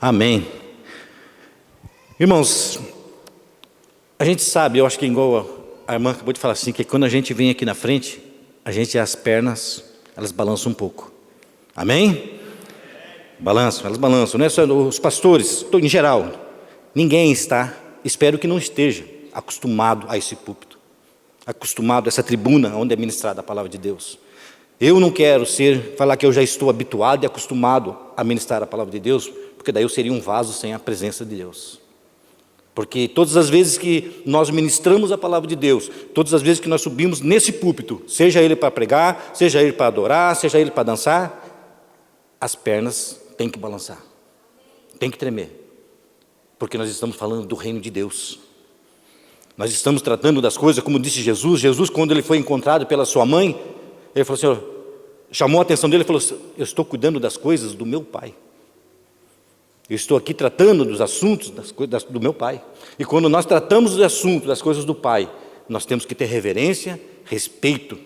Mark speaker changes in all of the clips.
Speaker 1: Amém. Irmãos, a gente sabe, eu acho que igual a irmã acabou de falar assim, que quando a gente vem aqui na frente, as pernas, elas balançam um pouco. Amém? Balançam, elas balançam, não é só os pastores, em geral. Ninguém está, espero que não esteja, acostumado a esse púlpito, acostumado a essa tribuna onde é ministrada a palavra de Deus. Eu não quero falar que eu já estou habituado e acostumado a ministrar a palavra de Deus, porque daí eu seria um vaso sem a presença de Deus. Porque todas as vezes que nós ministramos a palavra de Deus, todas as vezes que nós subimos nesse púlpito, seja ele para pregar, seja ele para adorar, seja ele para dançar, as pernas têm que balançar, têm que tremer, porque nós estamos falando do reino de Deus. Nós estamos tratando das coisas, como disse Jesus, quando ele foi encontrado pela sua mãe, ele falou assim, chamou a atenção dele e falou assim, eu estou cuidando das coisas do meu Pai. Eu estou aqui tratando dos assuntos das coisas do meu Pai. E quando nós tratamos dos assuntos, das coisas do Pai, nós temos que ter reverência, respeito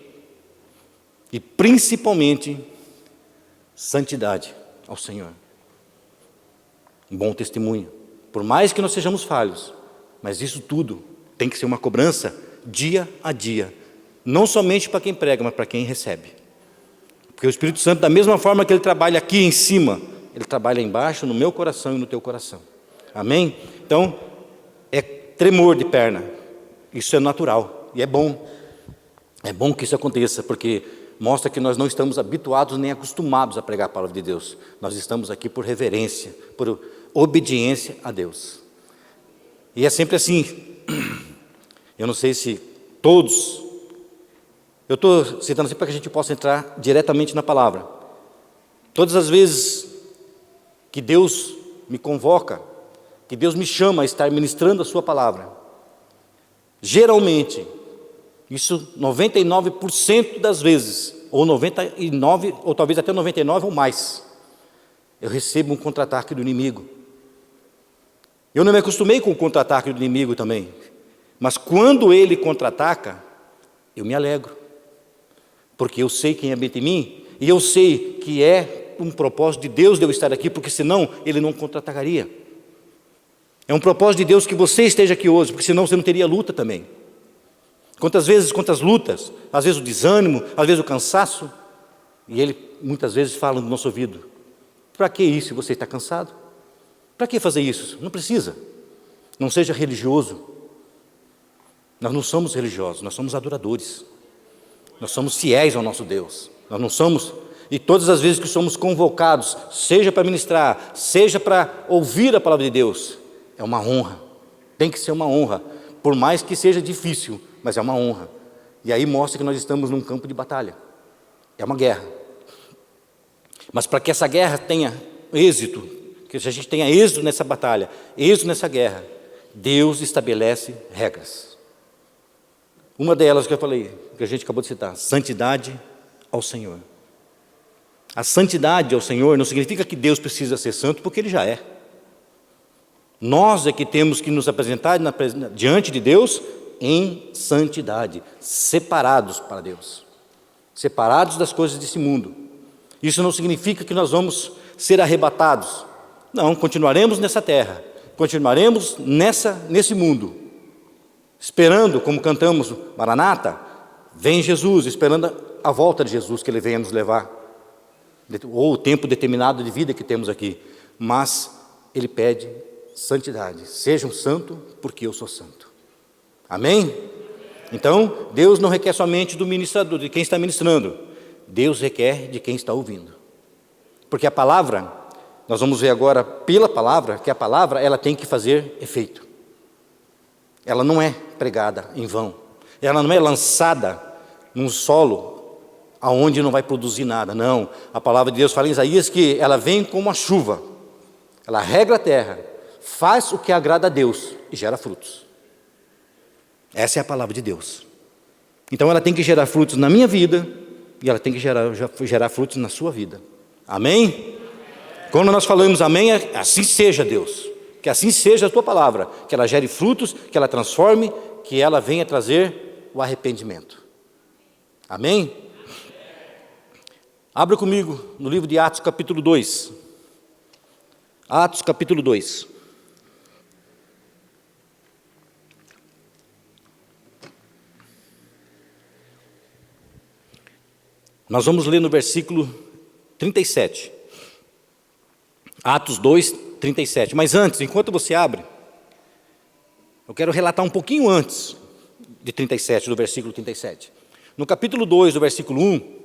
Speaker 1: e principalmente santidade ao Senhor. Um bom testemunho. Por mais que nós sejamos falhos, mas isso tudo tem que ser uma cobrança dia a dia. Não somente para quem prega, mas para quem recebe. Porque o Espírito Santo, da mesma forma que ele trabalha aqui em cima, ele trabalha embaixo, no meu coração e no teu coração. Amém? Então, é tremor de perna. Isso é natural e é bom. É bom que isso aconteça, porque mostra que nós não estamos habituados nem acostumados a pregar a palavra de Deus. Nós estamos aqui por reverência, por obediência a Deus. E é sempre assim. Eu não sei se todos... Eu estou citando assim para que a gente possa entrar diretamente na palavra. Todas as vezes que Deus me convoca, que Deus me chama a estar ministrando a sua palavra, geralmente, isso 99% das vezes, ou 99, ou talvez até 99 ou mais, eu recebo um contra-ataque do inimigo. Eu não me acostumei com o contra-ataque do inimigo também, mas quando ele contra-ataca, eu me alegro, porque eu sei quem habita em mim, e eu sei que é um propósito de Deus de eu estar aqui, porque senão ele não contra-atacaria. É um propósito de Deus que você esteja aqui hoje, porque senão você não teria luta também. Quantas lutas, às vezes o desânimo, às vezes o cansaço, e ele muitas vezes fala no nosso ouvido, para que isso se você está cansado? Para que fazer isso? Não precisa. Não seja religioso. Nós não somos religiosos, nós somos adoradores. Nós somos fiéis ao nosso Deus. Nós não somos... E todas as vezes que somos convocados, seja para ministrar, seja para ouvir a palavra de Deus, é uma honra. Tem que ser uma honra. Por mais que seja difícil, mas é uma honra. E aí mostra que nós estamos num campo de batalha. É uma guerra. Mas para que essa guerra tenha êxito, que a gente tenha êxito nessa batalha, êxito nessa guerra, Deus estabelece regras. Uma delas que eu falei, que a gente acabou de citar, santidade ao Senhor. A santidade ao Senhor não significa que Deus precisa ser santo, porque Ele já é. Nós é que temos que nos apresentar diante de Deus em santidade, separados para Deus, separados das coisas desse mundo. Isso não significa que nós vamos ser arrebatados. Não, continuaremos nessa terra, continuaremos nesse mundo, esperando, como cantamos, Maranata, vem Jesus, esperando a volta de Jesus, que Ele venha nos levar, ou o tempo determinado de vida que temos aqui. Mas Ele pede santidade, sejam santo porque eu sou santo. Amém? Então, Deus não requer somente do ministrador, de quem está ministrando, Deus requer de quem está ouvindo. Porque a palavra, nós vamos ver agora pela palavra, que a palavra ela tem que fazer efeito. Ela não é pregada em vão, ela não é lançada num solo aonde não vai produzir nada. Não, a palavra de Deus fala em Isaías que ela vem como a chuva, ela rega a terra, faz o que agrada a Deus e gera frutos. Essa é a palavra de Deus. Então ela tem que gerar frutos na minha vida e ela tem que gerar frutos na sua vida. Amém? Quando nós falamos amém, assim seja, Deus, que assim seja a tua palavra, que ela gere frutos, que ela transforme, que ela venha trazer o arrependimento. Amém? Abra comigo no livro de Atos, capítulo 2. Atos capítulo 2. Nós vamos ler no versículo 37. Atos 2, 37. Mas antes, enquanto você abre, eu quero relatar um pouquinho antes de 37, do versículo 37. No capítulo 2, do versículo 1,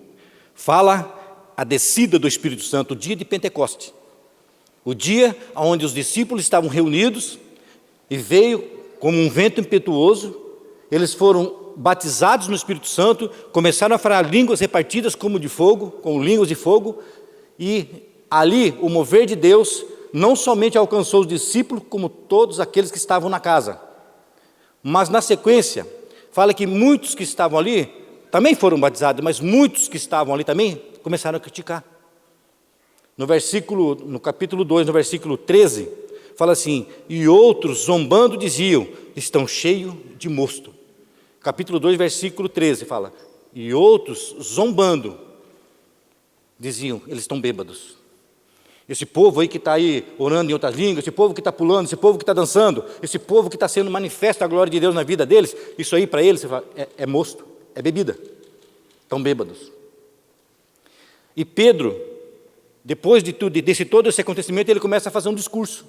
Speaker 1: fala a descida do Espírito Santo, o dia de Pentecoste. O dia onde os discípulos estavam reunidos e veio como um vento impetuoso, eles foram batizados no Espírito Santo, começaram a falar línguas repartidas como de fogo, com línguas de fogo, e ali o mover de Deus não somente alcançou os discípulos, como todos aqueles que estavam na casa, mas na sequência, fala que muitos que estavam ali também foram batizados, mas muitos que estavam ali também começaram a criticar. No capítulo 2, no versículo 13, fala assim: e outros zombando diziam, estão cheios de mosto. Capítulo 2, versículo 13, fala, e outros zombando diziam, eles estão bêbados. Esse povo aí que está aí orando em outras línguas, esse povo que está pulando, esse povo que está dançando, esse povo que está sendo manifesta a glória de Deus na vida deles, isso aí para eles você fala, é mosto, é bebida, estão bêbados. E Pedro, depois de tudo, desse todo esse acontecimento, ele começa a fazer um discurso.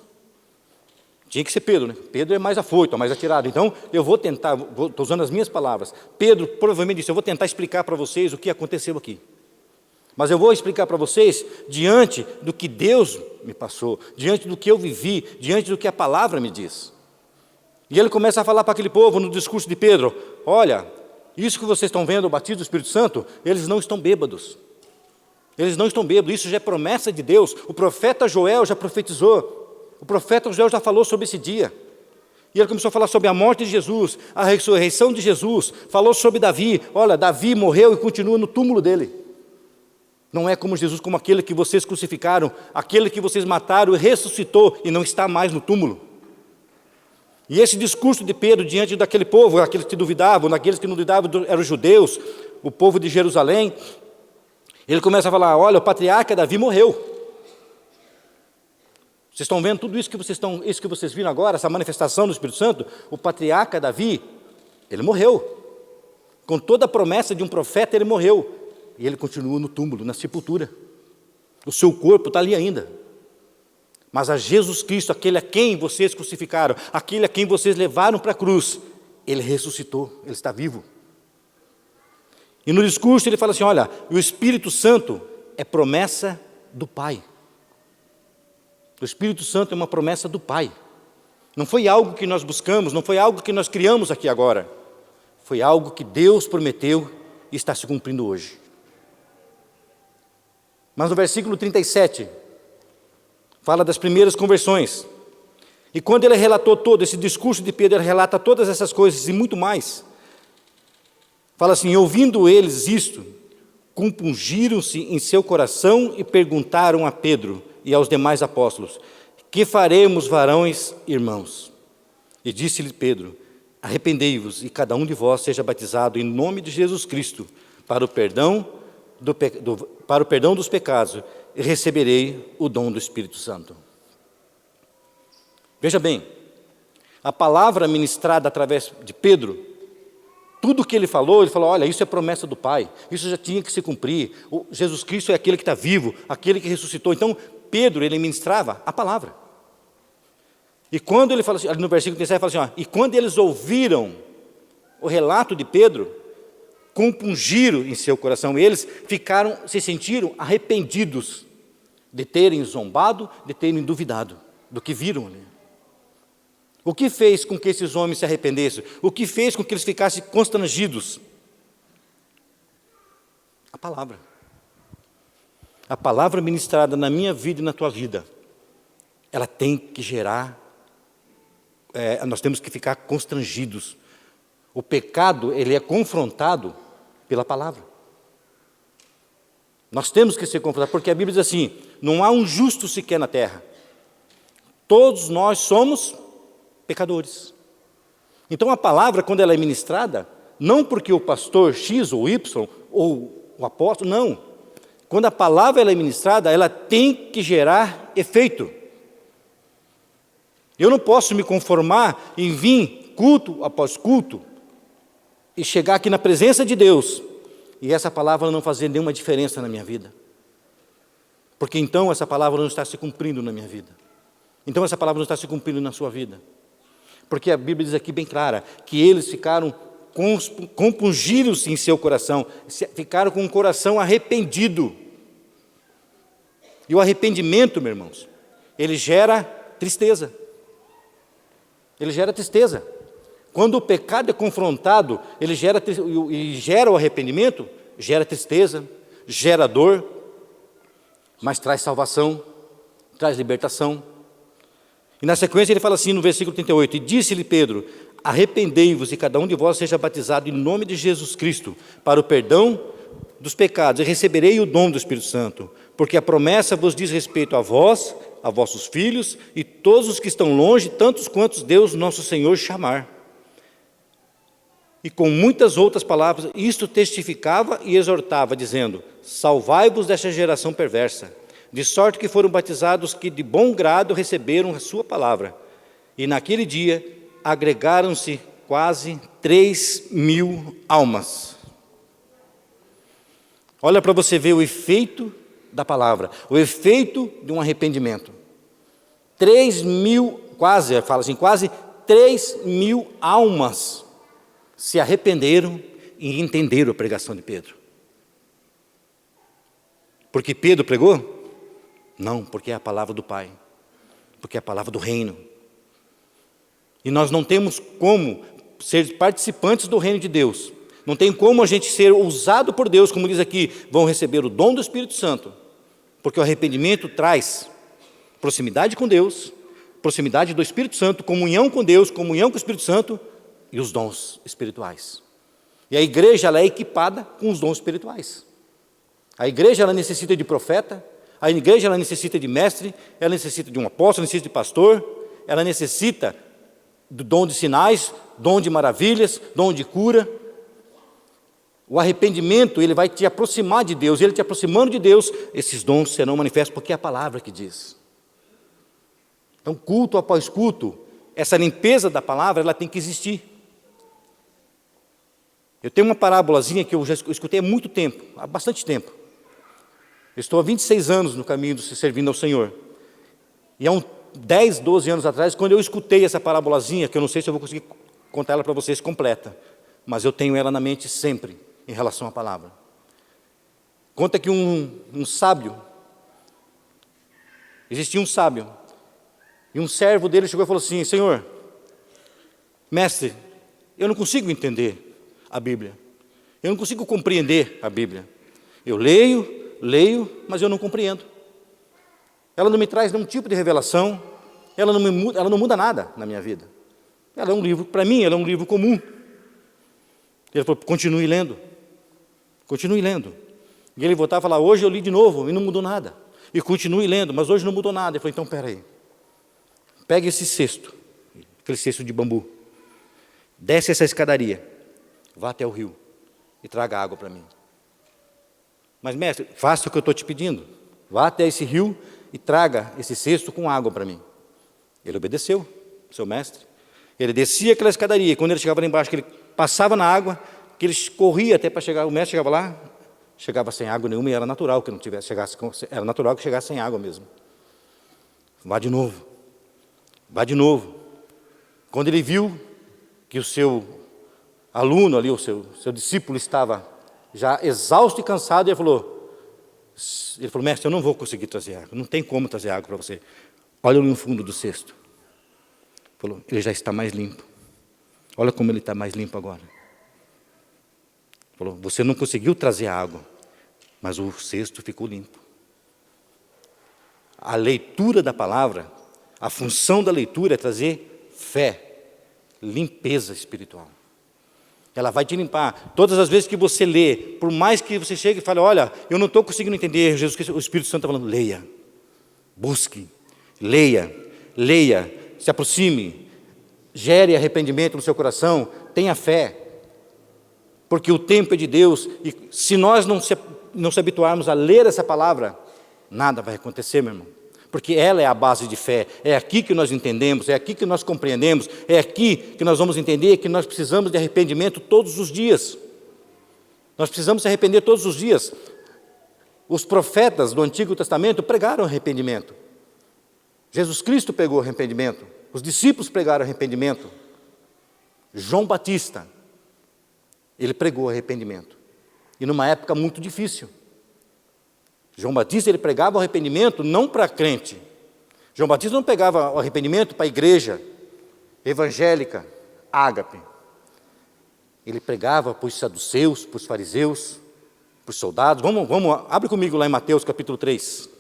Speaker 1: Tinha que ser Pedro, né? Pedro é mais afoito, mais atirado. Então, eu vou tentar, estou usando as minhas palavras. Pedro provavelmente disse, eu vou tentar explicar para vocês o que aconteceu aqui. Mas eu vou explicar para vocês, diante do que Deus me passou, diante do que eu vivi, diante do que a palavra me diz. E ele começa a falar para aquele povo, no discurso de Pedro, olha, isso que vocês estão vendo, o batismo do Espírito Santo, eles não estão bêbados. Eles não estão bêbados, isso já é promessa de Deus. O profeta Joel já profetizou. O profeta Joel já falou sobre esse dia. E ele começou a falar sobre a morte de Jesus, a ressurreição de Jesus. Falou sobre Davi. Olha, Davi morreu e continua no túmulo dele. Não é como Jesus, como aquele que vocês crucificaram, aquele que vocês mataram e ressuscitou e não está mais no túmulo. E esse discurso de Pedro diante daquele povo, aqueles que duvidavam, daqueles que não duvidavam eram os judeus, o povo de Jerusalém, ele começa a falar, olha, o patriarca Davi morreu. Vocês estão vendo tudo isso que vocês viram agora, essa manifestação do Espírito Santo? O patriarca Davi, ele morreu. Com toda a promessa de um profeta, ele morreu. E ele continua no túmulo, na sepultura. O seu corpo está ali ainda. Mas a Jesus Cristo, aquele a quem vocês crucificaram, aquele a quem vocês levaram para a cruz, ele ressuscitou, ele está vivo. E no discurso ele fala assim, olha, o Espírito Santo é promessa do Pai. O Espírito Santo é uma promessa do Pai. Não foi algo que nós buscamos, não foi algo que nós criamos aqui agora. Foi algo que Deus prometeu e está se cumprindo hoje. Mas no versículo 37, fala das primeiras conversões. E quando ele relatou todo esse discurso de Pedro, ele relata todas essas coisas e muito mais. Fala assim, ouvindo eles isto, compungiram-se em seu coração e perguntaram a Pedro e aos demais apóstolos, que faremos, varões, irmãos? E disse-lhe Pedro, arrependei-vos e cada um de vós seja batizado em nome de Jesus Cristo, para o perdão dos pecados, e receberei o dom do Espírito Santo. Veja bem, a palavra ministrada através de Pedro, tudo que ele falou, olha, isso é promessa do Pai, isso já tinha que se cumprir, Jesus Cristo é aquele que está vivo, aquele que ressuscitou. Então, Pedro, ele ministrava a palavra. E quando ele fala assim, no versículo 37, fala assim, e quando eles ouviram o relato de Pedro, compungiram em seu coração, eles se sentiram arrependidos de terem zombado, de terem duvidado do que viram ali. O que fez com que esses homens se arrependessem? O que fez com que eles ficassem constrangidos? A palavra. A palavra ministrada na minha vida e na tua vida, ela tem que gerar, nós temos que ficar constrangidos. O pecado, ele é confrontado pela palavra. Nós temos que ser confrontados, porque a Bíblia diz assim, não há um justo sequer na terra. Todos nós somos pecadores. Então a palavra, quando ela é ministrada, não porque o pastor X ou Y, ou o apóstolo, não. Quando a palavra ela é ministrada, ela tem que gerar efeito. Eu não posso me conformar em vir culto após culto e chegar aqui na presença de Deus e essa palavra não fazer nenhuma diferença na minha vida. Porque então essa palavra não está se cumprindo na minha vida. Então essa palavra não está se cumprindo na sua vida. Porque a Bíblia diz aqui bem clara, que eles ficaram compungidos em seu coração, ficaram com o coração arrependido. E o arrependimento, meus irmãos, ele gera tristeza. Ele gera tristeza. Quando o pecado é confrontado, ele gera o arrependimento, gera tristeza, gera dor, mas traz salvação, traz libertação. E na sequência ele fala assim no versículo 38, e disse-lhe Pedro, arrependei-vos e cada um de vós seja batizado em nome de Jesus Cristo, para o perdão dos pecados, e receberei o dom do Espírito Santo, porque a promessa vos diz respeito a vós, a vossos filhos, e todos os que estão longe, tantos quantos Deus nosso Senhor chamar. E com muitas outras palavras, isto testificava e exortava, dizendo, salvai-vos desta geração perversa, de sorte que foram batizados que de bom grado receberam a sua palavra. E naquele dia agregaram-se quase 3.000 almas. Olha para você ver o efeito da palavra, o efeito de um arrependimento. 3.000, quase 3.000 almas se arrependeram e entenderam a pregação de Pedro. Porque Pedro pregou? Não, porque é a palavra do Pai, porque é a palavra do reino. E nós não temos como ser participantes do reino de Deus, não tem como a gente ser usado por Deus, como diz aqui, vão receber o dom do Espírito Santo, porque o arrependimento traz proximidade com Deus, proximidade do Espírito Santo, comunhão com Deus, comunhão com o Espírito Santo e os dons espirituais. E a igreja ela é equipada com os dons espirituais. A igreja ela necessita de profeta, a igreja ela necessita de mestre, ela necessita de um apóstolo, necessita de pastor, ela necessita do dom de sinais, dom de maravilhas, dom de cura. O arrependimento, ele vai te aproximar de Deus, ele te aproximando de Deus, esses dons serão manifestos, porque é a palavra que diz. Então, culto após culto, essa limpeza da palavra, ela tem que existir. Eu tenho uma parábolazinha que eu já escutei há muito tempo, há bastante tempo. Eu estou há 26 anos no caminho servindo ao Senhor. E há uns 10, 12 anos atrás, quando eu escutei essa parábolazinha, que eu não sei se eu vou conseguir contar ela para vocês completa, mas eu tenho ela na mente sempre, em relação à palavra. Conta que um sábio, existia um sábio, e um servo dele chegou e falou assim, Senhor, mestre, eu não consigo entender a Bíblia, eu não consigo compreender a Bíblia. Eu leio, mas eu não compreendo. Ela não me traz nenhum tipo de revelação, ela não muda nada na minha vida. Ela é um livro, para mim, ela é um livro comum. Ele falou, continue lendo. E ele voltava a falar, hoje eu li de novo e não mudou nada. E continue lendo, mas hoje não mudou nada. Ele falou, então espera aí. Pegue esse cesto, aquele cesto de bambu, desce essa escadaria, vá até o rio e traga água para mim. Mas mestre, faça o que eu estou te pedindo. Vá até esse rio e traga esse cesto com água para mim. Ele obedeceu, seu mestre. Ele descia aquela escadaria, e quando ele chegava lá embaixo, que ele passava na água, que ele corria até para chegar, o mestre chegava lá, chegava sem água nenhuma, e era natural que não tivesse, era natural que chegasse sem água mesmo. Vá de novo. Quando ele viu que o seu aluno ali, o seu discípulo estava já exausto e cansado, ele falou, mestre, eu não vou conseguir trazer água, não tem como trazer água para você. Olha no fundo do cesto. Falou, ele já está mais limpo. Olha como ele está mais limpo agora. Falou, você não conseguiu trazer água, mas o cesto ficou limpo. A leitura da palavra, a função da leitura é trazer fé, limpeza espiritual. Ela vai te limpar. Todas as vezes que você lê, por mais que você chegue e fale, olha, eu não estou conseguindo entender, Jesus Cristo, o Espírito Santo está falando, leia, busque, leia, se aproxime, gere arrependimento no seu coração, tenha fé, porque o tempo é de Deus, e se nós não se habituarmos a ler essa palavra, nada vai acontecer, meu irmão, porque ela é a base de fé. É aqui que nós entendemos, é aqui que nós compreendemos, é aqui que nós vamos entender que nós precisamos de arrependimento todos os dias. Nós precisamos se arrepender todos os dias. Os profetas do Antigo Testamento pregaram arrependimento. Jesus Cristo pregou arrependimento. Os discípulos pregaram arrependimento. João Batista, ele pregou arrependimento. E numa época muito difícil. João Batista, ele pregava o arrependimento não para crente. João Batista não pregava o arrependimento para a igreja evangélica, ágape. Ele pregava para os saduceus, para os fariseus, para os soldados. Abre comigo lá em Mateus capítulo 3.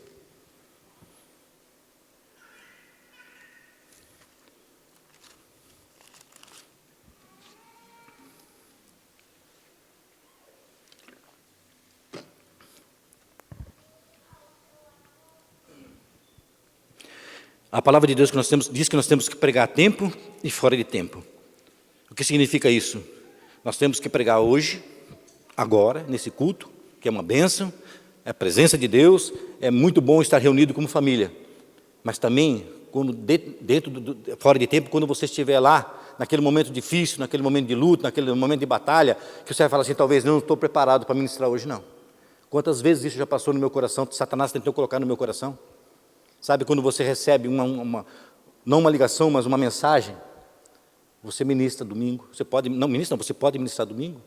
Speaker 1: A palavra de Deus diz que nós temos que pregar a tempo e fora de tempo. O que significa isso? Nós temos que pregar hoje, agora, nesse culto, que é uma bênção, é a presença de Deus, é muito bom estar reunido como família. Mas também, fora de tempo, quando você estiver lá, naquele momento difícil, naquele momento de luta, naquele momento de batalha, que você vai falar assim, talvez não estou preparado para ministrar hoje, não. Quantas vezes isso já passou no meu coração, Satanás tentou colocar no meu coração? Sabe, quando você recebe não uma ligação, mas uma mensagem, você ministra domingo, você pode ministrar domingo.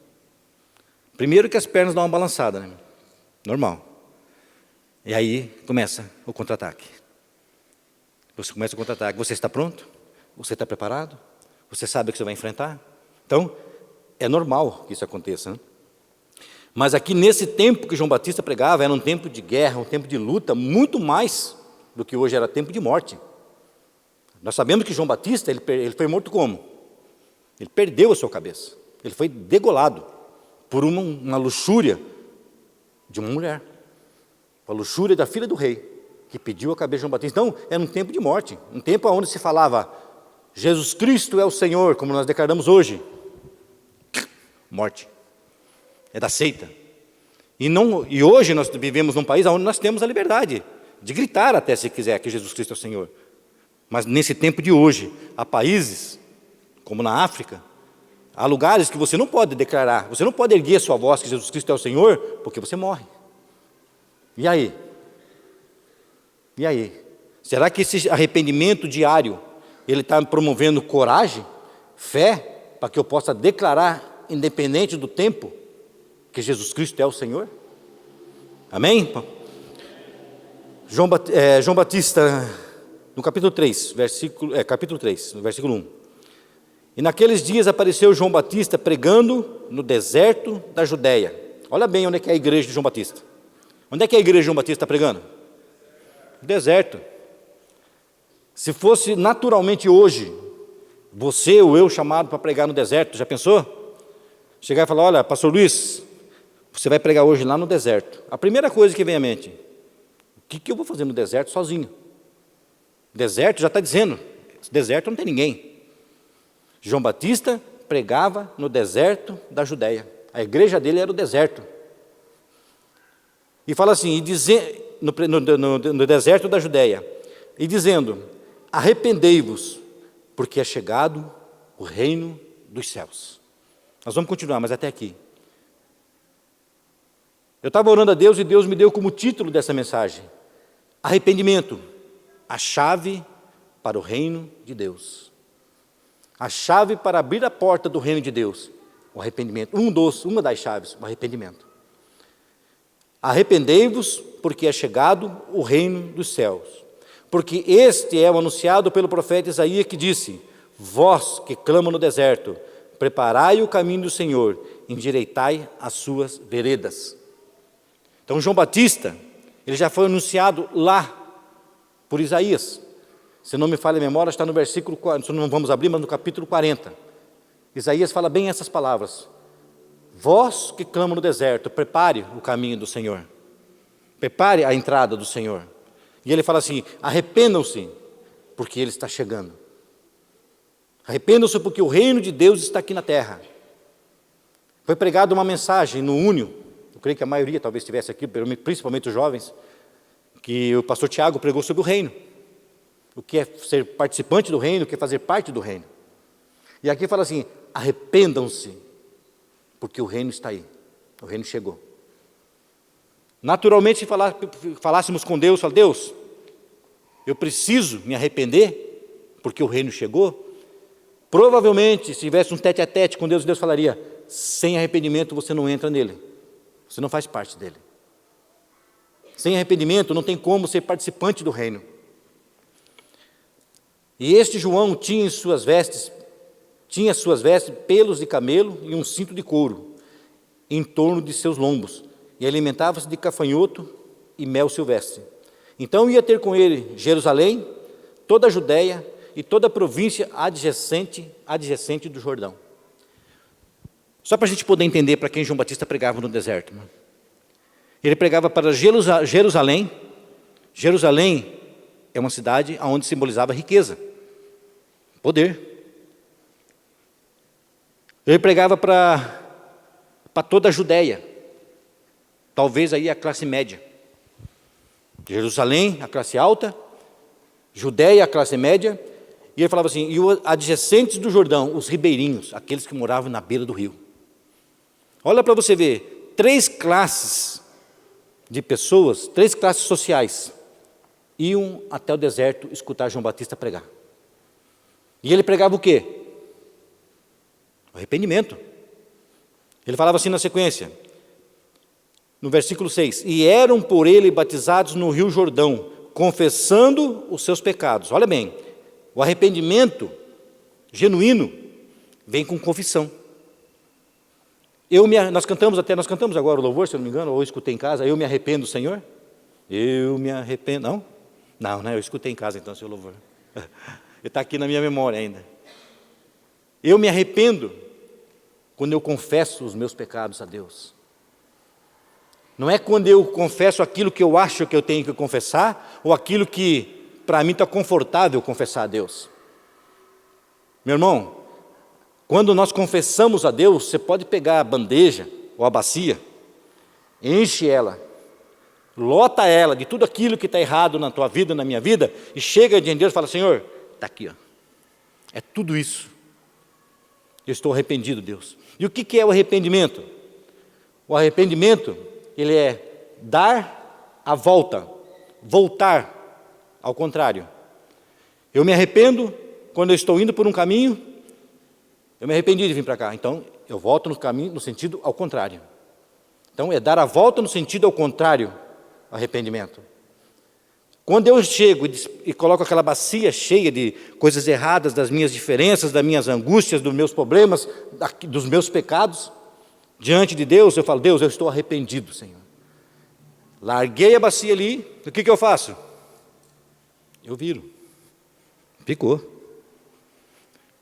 Speaker 1: Primeiro que as pernas dão uma balançada, né? Normal. E aí começa o contra-ataque. Você começa o contra-ataque, você está pronto? Você está preparado? Você sabe o que você vai enfrentar? Então, é normal que isso aconteça, né? Mas aqui nesse tempo que João Batista pregava, era um tempo de guerra, um tempo de luta, muito mais do que hoje era tempo de morte. Nós sabemos que João Batista, ele foi morto como? Ele perdeu a sua cabeça. Ele foi degolado por uma luxúria de uma mulher. A luxúria da filha do rei, que pediu a cabeça de João Batista. Então, era um tempo de morte. Um tempo onde se falava, Jesus Cristo é o Senhor, como nós declaramos hoje. Morte. É da seita. E hoje nós vivemos num país onde nós temos a liberdade de gritar até, se quiser, que Jesus Cristo é o Senhor. Mas nesse tempo de hoje, há países, como na África, há lugares que você não pode declarar, você não pode erguer a sua voz que Jesus Cristo é o Senhor, porque você morre. E aí? E aí? Será que esse arrependimento diário, ele está promovendo coragem, fé, para que eu possa declarar, independente do tempo, que Jesus Cristo é o Senhor? Amém? João Batista, no capítulo 3, no versículo 1. E naqueles dias apareceu João Batista pregando no deserto da Judéia. Olha bem onde é que é a igreja de João Batista. Onde é que a igreja de João Batista está pregando? No deserto. Se fosse naturalmente hoje, você ou eu chamado para pregar no deserto, já pensou? Chegar e falar, olha, pastor Luiz, você vai pregar hoje lá no deserto. A primeira coisa que vem à mente, o que eu vou fazer no deserto sozinho? Deserto já está dizendo, deserto não tem ninguém. João Batista pregava no deserto da Judéia. A igreja dele era o deserto. E fala assim, no deserto da Judéia, e dizendo, arrependei-vos, porque é chegado o reino dos céus. Nós vamos continuar, mas até aqui. Eu estava orando a Deus e Deus me deu como título dessa mensagem, arrependimento, a chave para o reino de Deus. A chave para abrir a porta do reino de Deus, o arrependimento. Uma das chaves, o arrependimento. Arrependei-vos, porque é chegado o reino dos céus. Porque este é o anunciado pelo profeta Isaías, que disse, vós que clamam no deserto, preparai o caminho do Senhor, endireitai as suas veredas. Então João Batista, ele já foi anunciado lá, por Isaías. Se não me falha a memória, está no versículo 40, não vamos abrir, mas no capítulo 40. Isaías fala bem essas palavras. Vós que clamam no deserto, prepare o caminho do Senhor. Prepare a entrada do Senhor. E ele fala assim, arrependam-se, porque Ele está chegando. Arrependam-se, porque o reino de Deus está aqui na terra. Foi pregada uma mensagem no Únio, eu creio que a maioria talvez estivesse aqui, principalmente os jovens, que o pastor Tiago pregou sobre o reino. O que é ser participante do reino, o que é fazer parte do reino. E aqui fala assim, arrependam-se, porque o reino está aí, o reino chegou. Naturalmente, se falássemos com Deus, fala, Deus, eu preciso me arrepender, porque o reino chegou. Provavelmente, se tivesse um tete-a-tete com Deus, Deus falaria, sem arrependimento você não entra nele, você não faz parte dele. Sem arrependimento não tem como ser participante do reino. E este João tinha suas vestes pelos de camelo e um cinto de couro em torno de seus lombos, e alimentava-se de gafanhoto e mel silvestre. Então ia ter com ele Jerusalém, toda a Judéia e toda a província adjacente do Jordão. Só para a gente poder entender para quem João Batista pregava no deserto. Ele pregava para Jerusalém. Jerusalém é uma cidade onde simbolizava riqueza, poder. Ele pregava para toda a Judéia, talvez aí a classe média. Jerusalém, a classe alta, Judéia, a classe média, e ele falava assim, e os adjacentes do Jordão, os ribeirinhos, aqueles que moravam na beira do rio. Olha para você ver, 3 classes de pessoas, 3 classes sociais, iam até o deserto escutar João Batista pregar. E ele pregava o quê? O arrependimento. Ele falava assim na sequência, no versículo 6, e eram por ele batizados no rio Jordão, confessando os seus pecados. Olha bem, o arrependimento genuíno vem com confissão. Nós cantamos agora o louvor, se eu não me engano, ou eu escutei em casa, eu me arrependo, Senhor. Eu me arrependo, não, eu escutei em casa então, seu louvor. Ele está aqui na minha memória ainda. Eu me arrependo quando eu confesso os meus pecados a Deus. Não é quando eu confesso aquilo que eu acho que eu tenho que confessar, ou aquilo que para mim está confortável confessar a Deus. Meu irmão, quando nós confessamos a Deus, você pode pegar a bandeja ou a bacia, enche ela, lota ela de tudo aquilo que está errado na tua vida, na minha vida, e chega diante de Deus e fala, Senhor, está aqui, é tudo isso. Eu estou arrependido, Deus. E o que é o arrependimento? O arrependimento, ele é dar a volta, voltar ao contrário. Eu me arrependo quando eu estou indo por um caminho, eu me arrependi de vir para cá, então eu volto no caminho, no sentido ao contrário. Então é dar a volta no sentido ao contrário, arrependimento. Quando eu chego e coloco aquela bacia cheia de coisas erradas, das minhas diferenças, das minhas angústias, dos meus problemas, dos meus pecados, diante de Deus, eu falo, Deus, eu estou arrependido, Senhor. Larguei a bacia ali, o que eu faço? Eu viro. Ficou.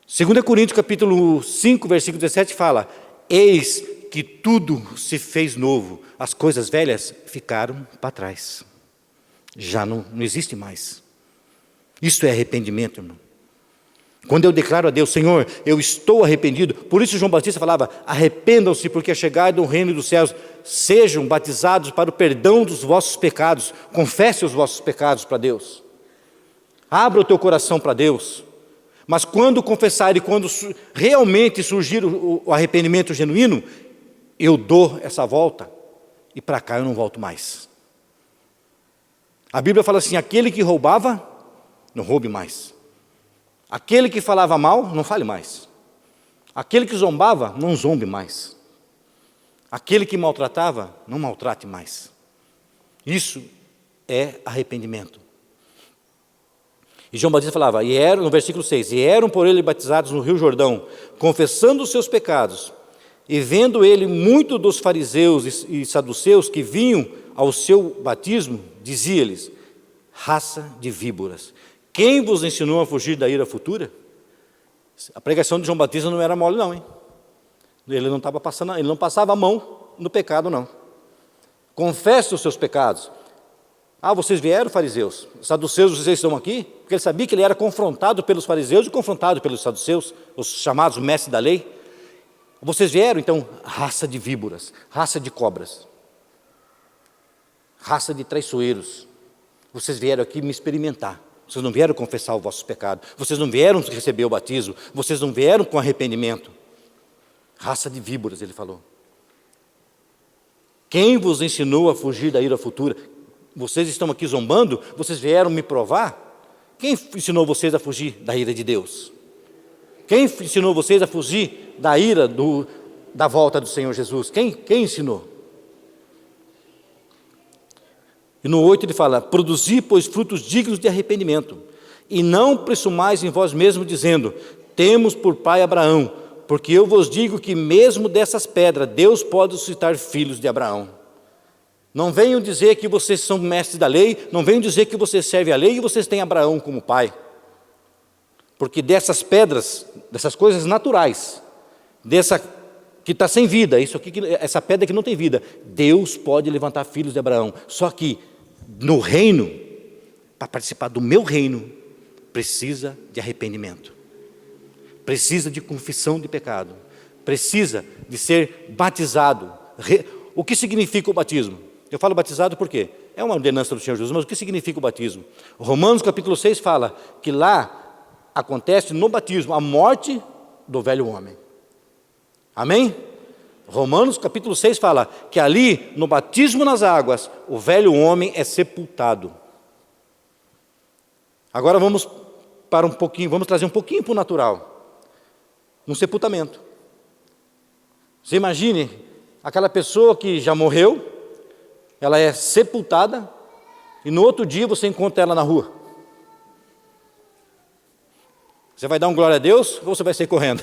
Speaker 1: 2 Coríntios capítulo 5, versículo 17 fala, eis que tudo se fez novo, as coisas velhas ficaram para trás. Já não existe mais. Isso é arrependimento, irmão. Quando eu declaro a Deus, Senhor, eu estou arrependido, por isso João Batista falava, arrependam-se, porque é chegado o reino dos céus, sejam batizados para o perdão dos vossos pecados, confesse os vossos pecados para Deus, abra o teu coração para Deus, mas quando confessar e quando realmente surgir o arrependimento genuíno, eu dou essa volta, e para cá eu não volto mais. A Bíblia fala assim, aquele que roubava, não roube mais. Aquele que falava mal, não fale mais. Aquele que zombava, não zombe mais. Aquele que maltratava, não maltrate mais. Isso é arrependimento. E João Batista falava, no versículo 6, e eram por ele batizados no rio Jordão, confessando os seus pecados, e vendo ele muito dos fariseus e saduceus que vinham ao seu batismo, dizia-lhes, raça de víboras, quem vos ensinou a fugir da ira futura? A pregação de João Batista não era mole não, hein? Ele não passava a mão no pecado não. Confesse os seus pecados. Vocês vieram, fariseus, saduceus, vocês estão aqui? Porque ele sabia que ele era confrontado pelos fariseus e confrontado pelos saduceus, os chamados mestres da lei. Vocês vieram, então, raça de víboras, raça de cobras, raça de traiçoeiros. Vocês vieram aqui me experimentar. Vocês não vieram confessar os vossos pecados. Vocês não vieram receber o batismo. Vocês não vieram com arrependimento. Raça de víboras, ele falou. Quem vos ensinou a fugir da ira futura? Vocês estão aqui zombando? Vocês vieram me provar? Quem ensinou vocês a fugir da ira de Deus? Quem ensinou vocês a fugir da ira da volta do Senhor Jesus? Quem ensinou? E no 8 ele fala, produzi, pois, frutos dignos de arrependimento, e não presumais em vós mesmos, dizendo, temos por pai Abraão, porque eu vos digo que mesmo dessas pedras, Deus pode suscitar filhos de Abraão. Não venham dizer que vocês são mestres da lei, não venham dizer que vocês servem a lei e vocês têm Abraão como pai. Porque dessas pedras, dessas coisas naturais, dessa que está sem vida, isso aqui, essa pedra que não tem vida, Deus pode levantar filhos de Abraão. Só que no reino, para participar do meu reino, precisa de arrependimento, precisa de confissão de pecado, precisa de ser batizado. O que significa o batismo? Eu falo batizado porque é uma ordenança do Senhor Jesus, mas o que significa o batismo? Romanos capítulo 6 fala que lá acontece no batismo a morte do velho homem. Amém? Romanos capítulo 6 fala que ali, no batismo nas águas, o velho homem é sepultado. Agora vamos para um pouquinho, vamos trazer um pouquinho para o natural. Um sepultamento. Você imagine aquela pessoa que já morreu, ela é sepultada, e no outro dia você encontra ela na rua. Você vai dar um glória a Deus ou você vai sair correndo?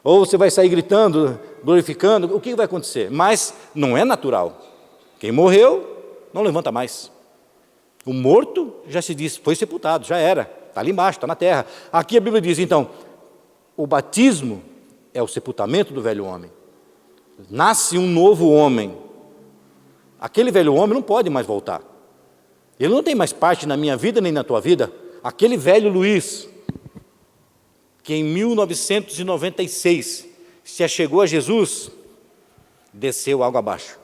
Speaker 1: Ou você vai sair gritando, glorificando, o que vai acontecer? Mas não é natural. Quem morreu, não levanta mais. O morto, já se diz, foi sepultado, já era, está ali embaixo, está na terra. Aqui a Bíblia diz, então, o batismo é o sepultamento do velho homem. Nasce um novo homem. Aquele velho homem não pode mais voltar. Ele não tem mais parte na minha vida nem na tua vida. Aquele velho Luiz, que em 1996 se achegou a Jesus, desceu água abaixo.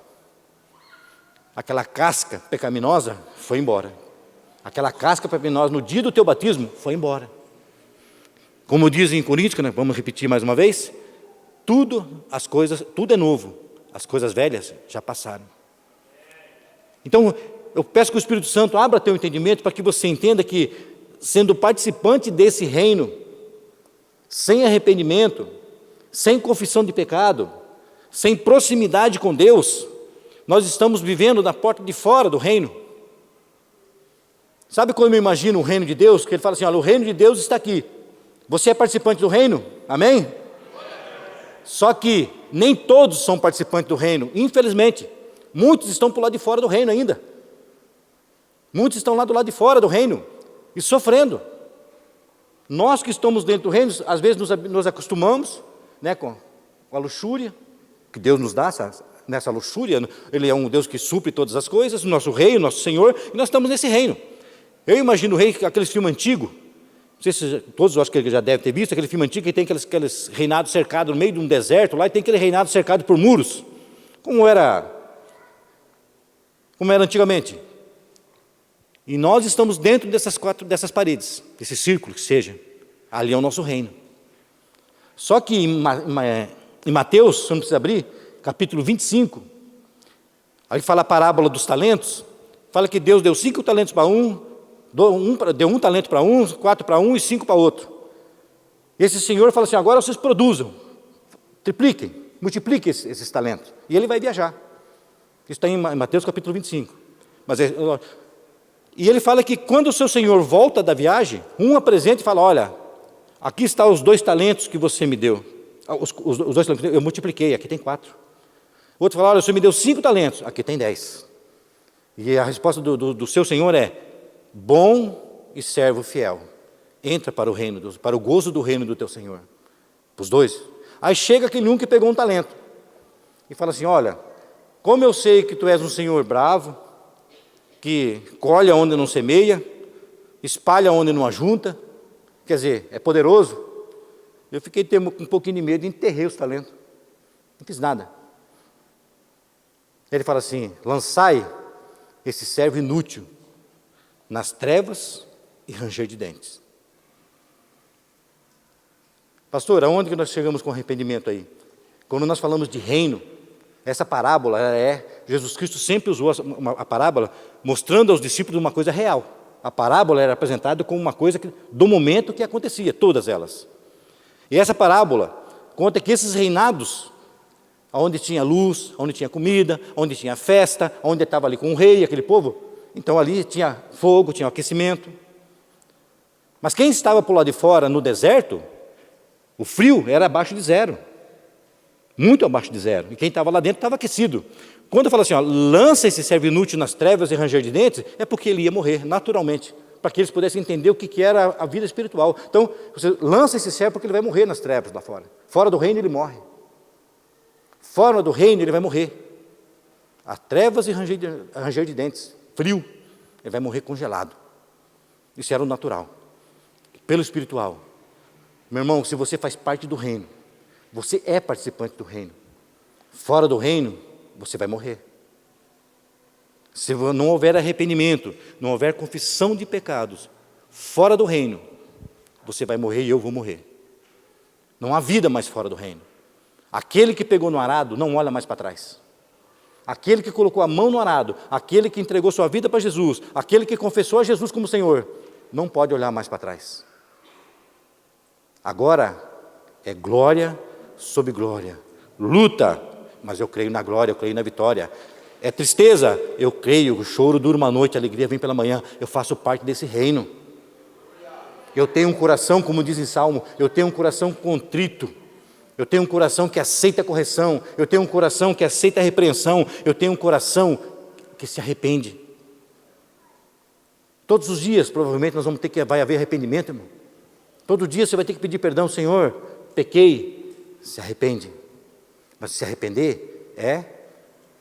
Speaker 1: Aquela casca pecaminosa foi embora. Aquela casca pecaminosa no dia do teu batismo foi embora. Como dizem em Coríntios, né? Vamos repetir mais uma vez, tudo é novo, as coisas velhas já passaram. Então, eu peço que o Espírito Santo abra teu entendimento para que você entenda que, sendo participante desse reino, sem arrependimento, sem confissão de pecado, sem proximidade com Deus, nós estamos vivendo na porta de fora do reino. Sabe como eu imagino o reino de Deus? Que ele fala assim, olha, o reino de Deus está aqui. Você é participante do reino? Amém? Só que nem todos são participantes do reino, infelizmente. Muitos estão para o lado de fora do reino ainda. Muitos estão lá do lado de fora do reino e sofrendo. Nós que estamos dentro do reino, às vezes nos acostumamos, né, com a luxúria que Deus nos dá, nessa luxúria. Ele é um Deus que supre todas as coisas, o nosso rei, o nosso Senhor, e nós estamos nesse reino. Eu imagino o rei, aqueles filmes antigos, não sei se todos eu acho que ele já deve ter visto, aquele filme antigo que tem aqueles reinados cercados no meio de um deserto, lá e tem aquele reinado cercado por muros, como era antigamente. E nós estamos dentro dessas paredes, desse círculo que seja, ali é o nosso reino. Só que em Mateus, você não precisa abrir, capítulo 25, aí fala a parábola dos talentos, fala que Deus deu 5 talentos para deu 1 talento para um, 4 para um e 5 para outro. Esse Senhor fala assim, agora vocês produzam, tripliquem, multipliquem esses talentos, e ele vai viajar. Isso está em Mateus capítulo 25. E ele fala que quando o seu Senhor volta da viagem, um apresenta e fala, olha, aqui estão os 2 talentos que você me deu. Os 2 talentos, eu multipliquei, aqui tem 4. O outro fala, olha, o Senhor me deu 5 talentos, aqui tem 10. E a resposta do seu Senhor é, bom e servo fiel, entra para o reino, para o gozo do reino do teu Senhor. Os 2. Aí chega aquele um que pegou um talento e fala assim, olha, como eu sei que tu és um Senhor bravo, que colhe onde não semeia, espalha onde não ajunta, quer dizer, é poderoso. Eu fiquei com um pouquinho de medo e enterrei os talentos, não fiz nada. Ele fala assim, lançai esse servo inútil nas trevas e ranger de dentes. Pastor, aonde que nós chegamos com arrependimento aí? Quando nós falamos de reino, essa parábola Jesus Cristo sempre usou a parábola mostrando aos discípulos uma coisa real. A parábola era apresentada como uma coisa do momento que acontecia, todas elas. E essa parábola conta que esses reinados, onde tinha luz, onde tinha comida, onde tinha festa, onde estava ali com o rei, aquele povo, então ali tinha fogo, tinha aquecimento. Mas quem estava por lá de fora, no deserto, o frio era abaixo de zero. Muito abaixo de zero. E quem estava lá dentro estava aquecido. Quando eu falo assim, lança esse servo inútil nas trevas e ranger de dentes, é porque ele ia morrer, naturalmente. Para que eles pudessem entender o que era a vida espiritual. Então, você lança esse servo porque ele vai morrer nas trevas lá fora. Fora do reino ele morre. Fora do reino ele vai morrer. Há trevas e ranger de dentes. Frio. Ele vai morrer congelado. Isso era o natural. Pelo espiritual. Meu irmão, se você faz parte do reino, você é participante do reino. Fora do reino, você vai morrer. Se não houver arrependimento, não houver confissão de pecados, fora do reino, você vai morrer e eu vou morrer. Não há vida mais fora do reino. Aquele que pegou no arado não olha mais para trás. Aquele que colocou a mão no arado, aquele que entregou sua vida para Jesus, aquele que confessou a Jesus como Senhor, não pode olhar mais para trás. Agora é glória sobre glória. Luta, mas eu creio na glória, eu creio na vitória. É tristeza, eu creio, o choro dura uma noite, a alegria vem pela manhã. Eu faço parte desse reino. Eu tenho um coração, como diz em Salmo, eu tenho um coração contrito. Eu tenho um coração que aceita a correção. Eu tenho um coração que aceita a repreensão. Eu tenho um coração que se arrepende. Todos os dias, provavelmente, vai haver arrependimento, irmão. Todo dia você vai ter que pedir perdão, Senhor, pequei, se arrepende. Mas se arrepender é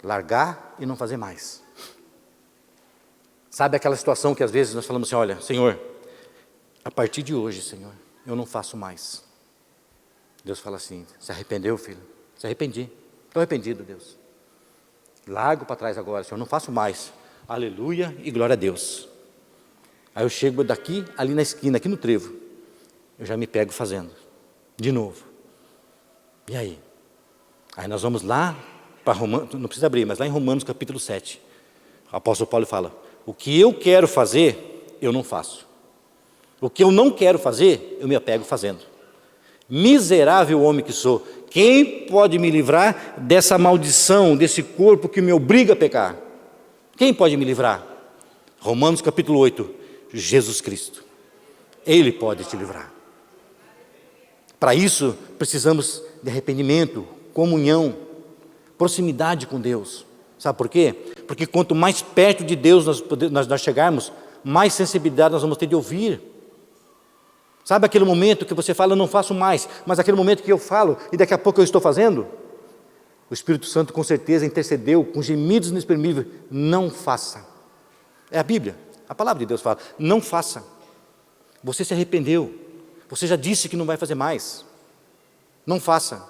Speaker 1: largar e não fazer mais. Sabe aquela situação que às vezes nós falamos assim, olha, Senhor, a partir de hoje, Senhor, eu não faço mais. Deus fala assim, se arrependeu, filho? Se arrependi, estou arrependido, Deus. Largo para trás agora, Senhor, não faço mais. Aleluia e glória a Deus. Aí eu chego daqui, ali na esquina, aqui no trevo, eu já me pego fazendo, de novo. E aí? Aí nós vamos lá para Romanos, não precisa abrir, mas lá em Romanos capítulo 7, o apóstolo Paulo fala, o que eu quero fazer, eu não faço. O que eu não quero fazer, eu me apego fazendo. Miserável homem que sou, quem pode me livrar dessa maldição, desse corpo que me obriga a pecar? Quem pode me livrar? Romanos capítulo 8, Jesus Cristo. Ele pode te livrar. Para isso, precisamos de arrependimento, comunhão, proximidade com Deus. Sabe por quê? Porque quanto mais perto de Deus nós chegarmos, mais sensibilidade nós vamos ter de ouvir. Sabe aquele momento que você fala, eu não faço mais, mas aquele momento que eu falo e daqui a pouco eu estou fazendo? O Espírito Santo com certeza intercedeu com gemidos inexprimíveis, não faça. É a Bíblia, a palavra de Deus fala, não faça. Você se arrependeu, você já disse que não vai fazer mais, não faça.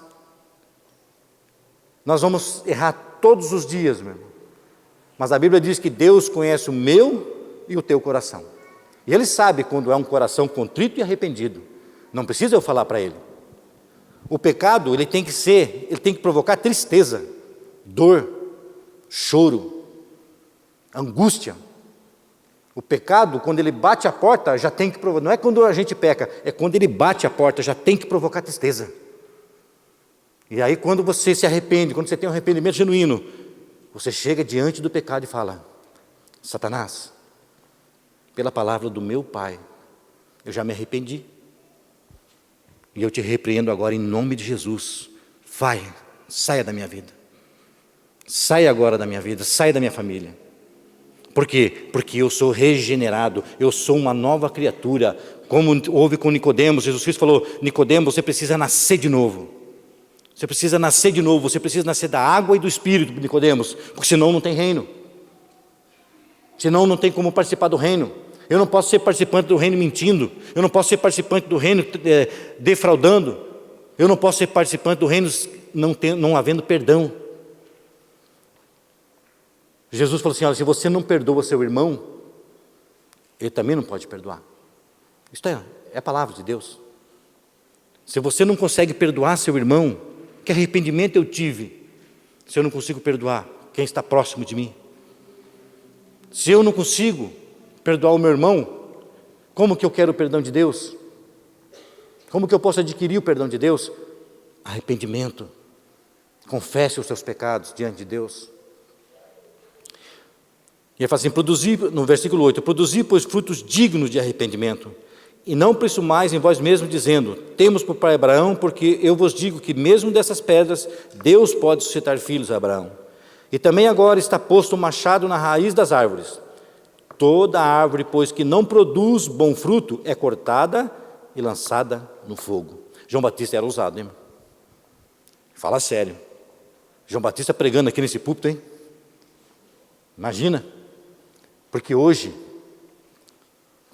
Speaker 1: Nós vamos errar todos os dias, meu irmão. Mas a Bíblia diz que Deus conhece o meu e o teu coração. E Ele sabe quando é um coração contrito e arrependido. Não precisa eu falar para Ele. O pecado, ele tem que provocar tristeza, dor, choro, angústia. O pecado, quando ele bate a porta, já tem que provocar. Não é quando a gente peca, é quando ele bate a porta, já tem que provocar tristeza. E aí quando você se arrepende, quando você tem um arrependimento genuíno, você chega diante do pecado e fala, Satanás, pela palavra do meu Pai, eu já me arrependi. E eu te repreendo agora em nome de Jesus. Vai, saia da minha vida. Saia agora da minha vida, saia da minha família. Por quê? Porque eu sou regenerado, eu sou uma nova criatura. Como houve com Nicodemos, Jesus Cristo falou, Nicodemos, você precisa nascer de novo. Você precisa nascer de novo, você precisa nascer da água e do Espírito, Nicodemos, porque senão não tem reino. Senão não tem como participar do reino. Eu não posso ser participante do reino mentindo. Eu não posso ser participante do reino defraudando. Eu não posso ser participante do reino não havendo perdão. Jesus falou assim, olha, se você não perdoa seu irmão, ele também não pode perdoar. Isso é a palavra de Deus. Se você não consegue perdoar seu irmão, que arrependimento eu tive se eu não consigo perdoar quem está próximo de mim? Se eu não consigo perdoar o meu irmão, como que eu quero o perdão de Deus? Como que eu posso adquirir o perdão de Deus? Arrependimento. Confesse os seus pecados diante de Deus. E ele fala assim, no versículo 8, produzi, pois, frutos dignos de arrependimento, e não presumais em vós mesmos, dizendo, temos por pai Abraão, porque eu vos digo que mesmo dessas pedras, Deus pode suscitar filhos a Abraão. E também agora está posto um machado na raiz das árvores. Toda árvore, pois, que não produz bom fruto, é cortada e lançada no fogo. João Batista era ousado, hein? Fala sério. João Batista pregando aqui nesse púlpito, hein? Imagina. Porque hoje,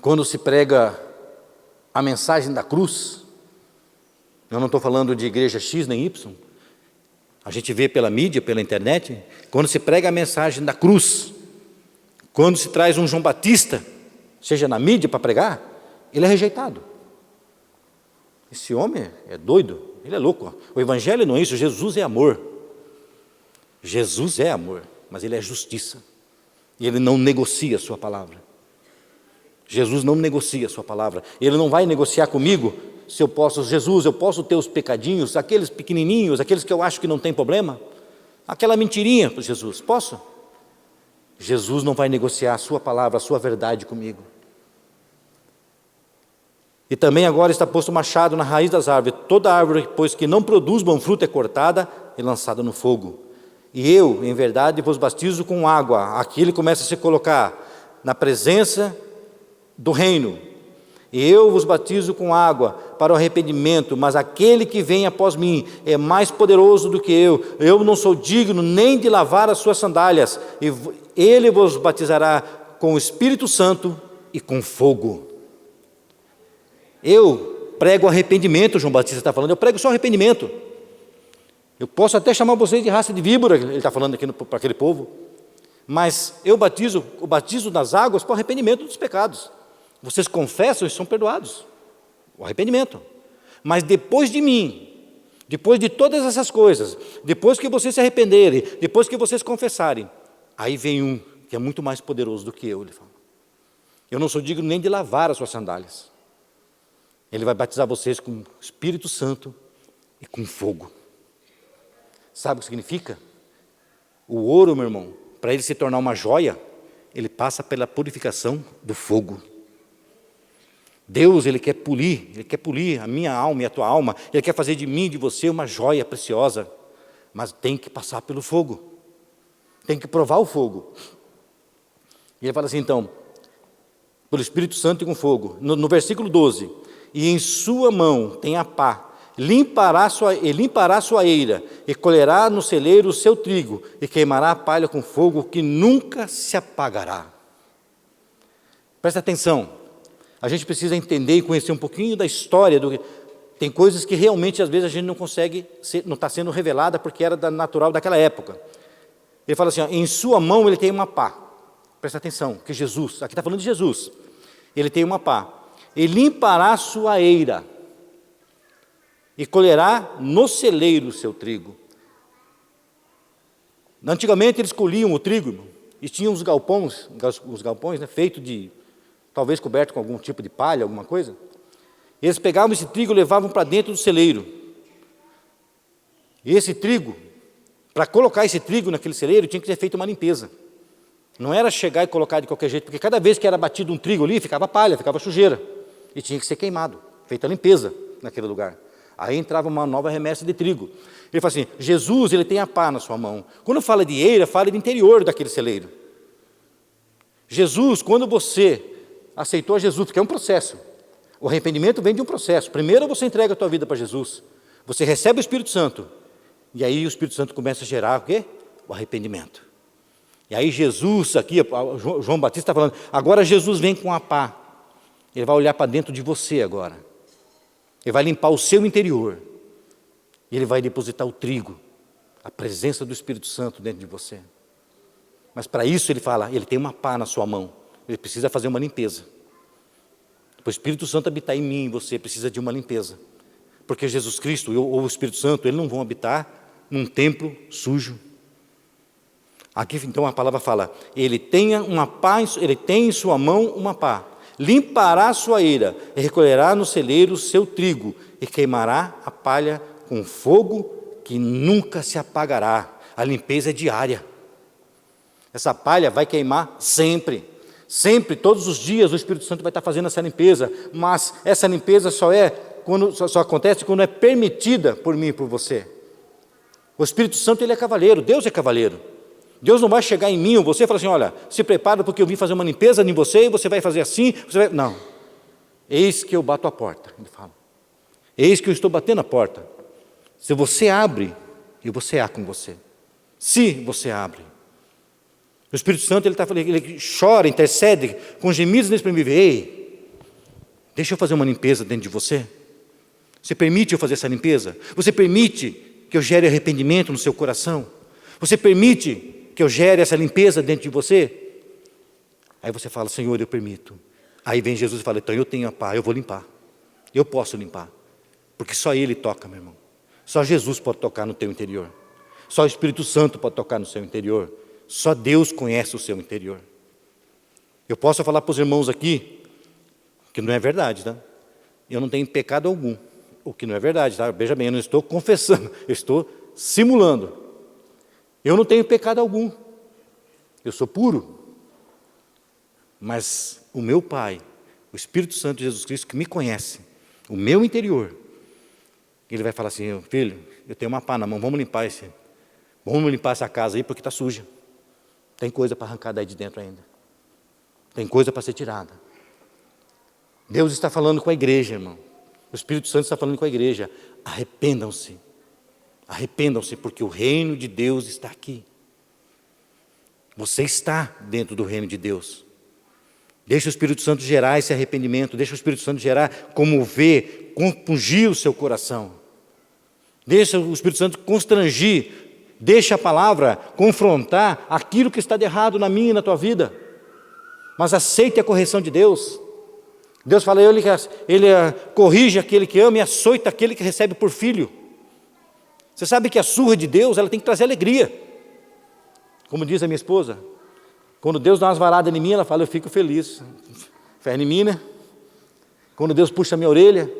Speaker 1: quando se prega a mensagem da cruz, eu não estou falando de igreja X nem Y, a gente vê pela mídia, pela internet, quando se prega a mensagem da cruz, quando se traz um João Batista, seja na mídia para pregar, ele é rejeitado. Esse homem é doido, ele é louco. O evangelho não é isso, Jesus é amor. Jesus é amor, mas ele é justiça. E ele não negocia a sua palavra. Jesus não negocia a sua palavra. Ele não vai negociar comigo se eu posso, Jesus, eu posso ter os pecadinhos, aqueles pequenininhos, aqueles que eu acho que não tem problema, aquela mentirinha para Jesus, posso? Jesus não vai negociar a sua palavra, a sua verdade comigo. E também agora está posto o machado na raiz das árvores. Toda árvore, pois, que não produz bom fruto é cortada e lançada no fogo. E eu, em verdade, vos batizo com água. Aqui ele começa a se colocar na presença do reino. E eu vos batizo com água para o arrependimento, mas aquele que vem após mim é mais poderoso do que eu não sou digno nem de lavar as suas sandálias, e ele vos batizará com o Espírito Santo e com fogo. Eu prego arrependimento, João Batista está falando, eu prego só arrependimento. Eu posso até chamar vocês de raça de víbora, ele está falando aqui para aquele povo, mas eu batizo, o batismo das águas para o arrependimento dos pecados. Vocês confessam e são perdoados, o arrependimento. Mas depois de mim, depois de todas essas coisas, depois que vocês se arrependerem, depois que vocês confessarem, aí vem um que é muito mais poderoso do que eu, ele fala. Eu não sou digno nem de lavar as suas sandálias. Ele vai batizar vocês com o Espírito Santo e com fogo. Sabe o que significa? O ouro, meu irmão, para ele se tornar uma joia, ele passa pela purificação do fogo. Deus, ele quer polir a minha alma e a tua alma, ele quer fazer de mim e de você uma joia preciosa, mas tem que passar pelo fogo, tem que provar o fogo. E ele fala assim, então, pelo Espírito Santo e com fogo, no versículo 12, e em sua mão tem a pá, limpará sua eira, e colherá no celeiro o seu trigo, e queimará a palha com fogo que nunca se apagará. Presta atenção. A gente precisa entender e conhecer um pouquinho da história. Tem coisas que realmente, às vezes, a gente não consegue, não está sendo revelada porque era natural daquela época. Ele fala assim, ó, em sua mão ele tem uma pá. Presta atenção, que Jesus, aqui está falando de Jesus. Ele tem uma pá. E limpará sua eira, e colherá no celeiro o seu trigo. Antigamente eles colhiam o trigo, e tinham os galpões, né, feitos de... talvez coberto com algum tipo de palha, alguma coisa. Eles pegavam esse trigo e levavam para dentro do celeiro. E esse trigo, para colocar esse trigo naquele celeiro, tinha que ter feito uma limpeza. Não era chegar e colocar de qualquer jeito, porque cada vez que era batido um trigo ali, ficava palha, ficava sujeira. E tinha que ser queimado, feita a limpeza naquele lugar. Aí entrava uma nova remessa de trigo. Ele fala assim, Jesus, ele tem a pá na sua mão. Quando fala de eira, fala de interior daquele celeiro. Jesus, quando você aceitou a Jesus, porque é um processo. O arrependimento vem de um processo. Primeiro você entrega a tua vida para Jesus. Você recebe o Espírito Santo. E aí o Espírito Santo começa a gerar o quê? O arrependimento. E aí Jesus, aqui, João Batista está falando, agora Jesus vem com a pá. Ele vai olhar para dentro de você agora. Ele vai limpar o seu interior. E ele vai depositar o trigo, a presença do Espírito Santo dentro de você. Mas para isso ele fala, ele tem uma pá na sua mão, ele precisa fazer uma limpeza. Para o Espírito Santo habitar em mim, você precisa de uma limpeza. Porque Jesus Cristo ou o Espírito Santo, eles não vão habitar num templo sujo. Aqui então a palavra fala, ele tem em sua mão uma pá, limpará a sua eira, e recolherá no celeiro o seu trigo, e queimará a palha com fogo que nunca se apagará. A limpeza é diária. Essa palha vai queimar sempre. Sempre, todos os dias, o Espírito Santo vai estar fazendo essa limpeza. Mas essa limpeza só acontece quando é permitida por mim e por você. O Espírito Santo, ele é cavaleiro, Deus é cavaleiro. Deus não vai chegar em mim ou você e falar assim, olha, se prepara porque eu vim fazer uma limpeza em você e você vai fazer assim, Não. Eis que eu bato a porta, ele fala. Eis que eu estou batendo a porta. Se você abre, eu vou cear com você. Se você abre. O Espírito Santo, ele chora, intercede, com gemidos inexprimíveis. Ei, deixa eu fazer uma limpeza dentro de você. Você permite eu fazer essa limpeza? Você permite que eu gere arrependimento no seu coração? Você permite que eu gere essa limpeza dentro de você? Aí você fala, Senhor, eu permito. Aí vem Jesus e fala, então eu tenho a pá, eu vou limpar. Eu posso limpar. Porque só Ele toca, meu irmão. Só Jesus pode tocar no teu interior. Só o Espírito Santo pode tocar no seu interior. Só Deus conhece o seu interior. Eu posso falar para os irmãos aqui, que não é verdade, tá? Eu não tenho pecado algum, o que não é verdade, tá? Veja bem, eu não estou confessando, eu estou simulando. Eu não tenho pecado algum, eu sou puro. Mas o meu Pai, o Espírito Santo de Jesus Cristo, que me conhece, o meu interior, ele vai falar assim, filho, eu tenho uma pá na mão, vamos limpar essa casa aí porque está suja. Tem coisa para arrancar daí de dentro ainda. Tem coisa para ser tirada. Deus está falando com a igreja, irmão. O Espírito Santo está falando com a igreja. Arrependam-se. Arrependam-se, porque o reino de Deus está aqui. Você está dentro do reino de Deus. Deixa o Espírito Santo gerar esse arrependimento. Deixa o Espírito Santo gerar, comover, compungir o seu coração. Deixa o Espírito Santo constrangir. Deixa a palavra confrontar aquilo que está de errado na minha e na tua vida. Mas aceite a correção de Deus. Deus fala, ele corrige aquele que ama e açoita aquele que recebe por filho. Você sabe que a surra de Deus, ela tem que trazer alegria. Como diz a minha esposa, quando Deus dá umas varadas em mim, ela fala, eu fico feliz. Fé em mim, né? Quando Deus puxa a minha orelha,